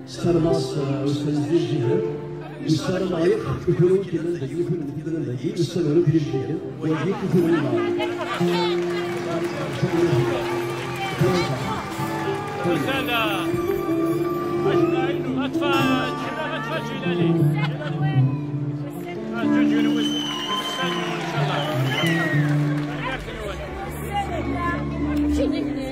Sarmaz sözlü cihan, Üstarım ayıp, üfürün kilinde, üfürün kilinde, Üstarım birinci, ve yık üfürün var. Mesela, aşkına atfa, çıra atfa çileli. Çocuğunu sen inşallah. Şimdi ne?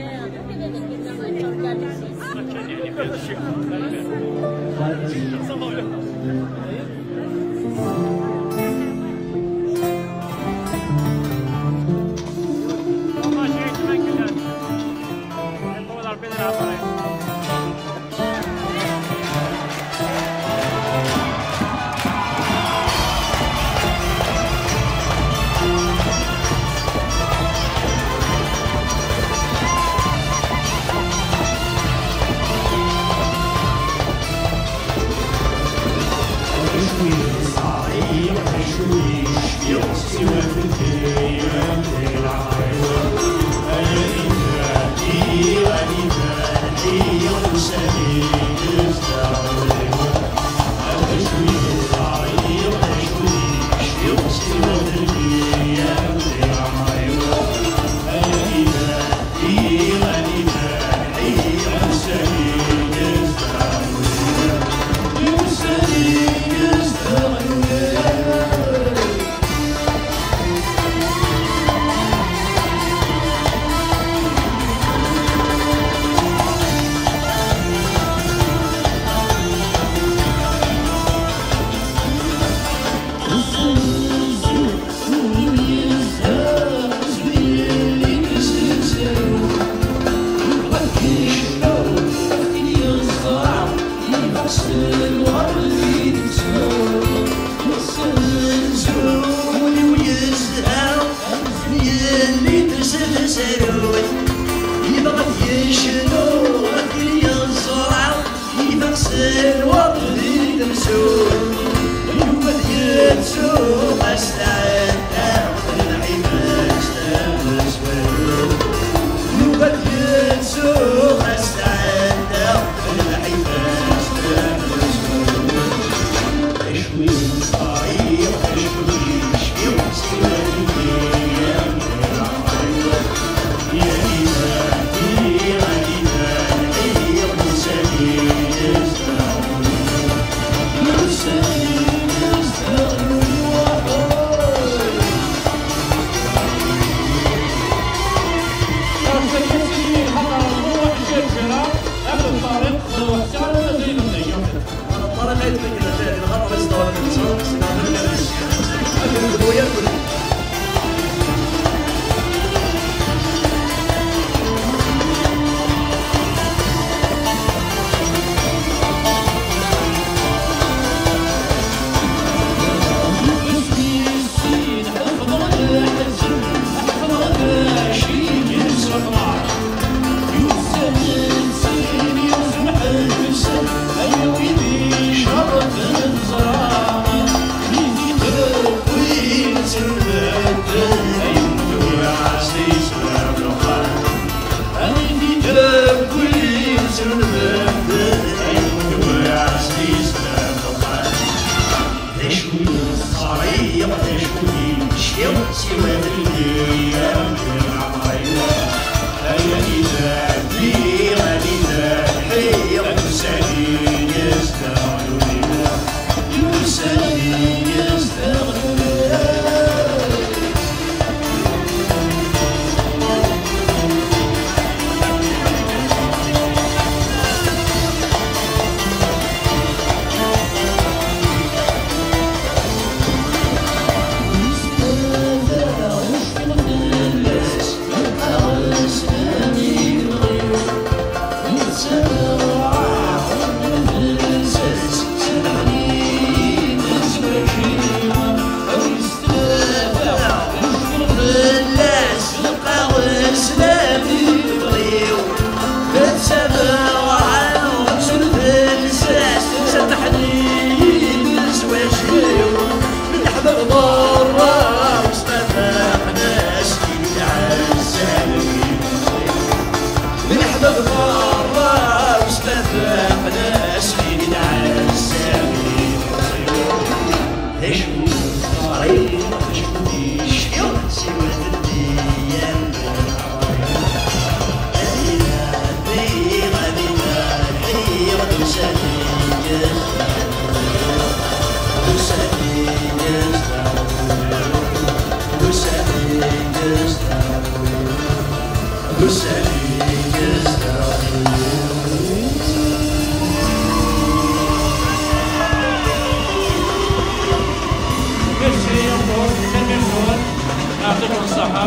يعطيكم الصحة.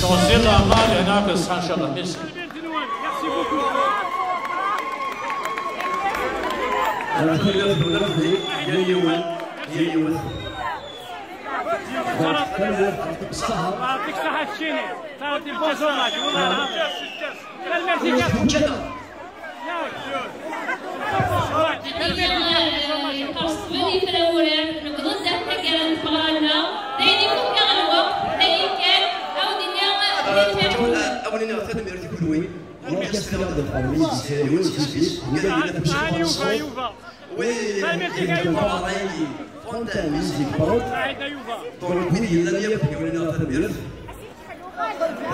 توصيل الأعمال هناك إن شاء الله. ميرسي. يعطيك الصحة الشيني. صارت البوزونات والله.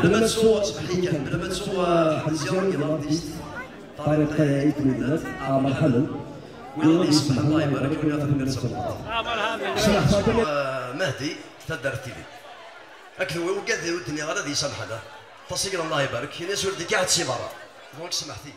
لما تسوى صحيح لما تسوى حزيون ديال الارتيست طارق قناعي تمدات مرحبا والله يسمح الله يبارك فيك في المرسومات مهدي تدار تيلي اكلوي وكذا الدنيا غادي يسامحنا تصير الله يبارك الناس ولدي كاع تسي برا دونك سمحتي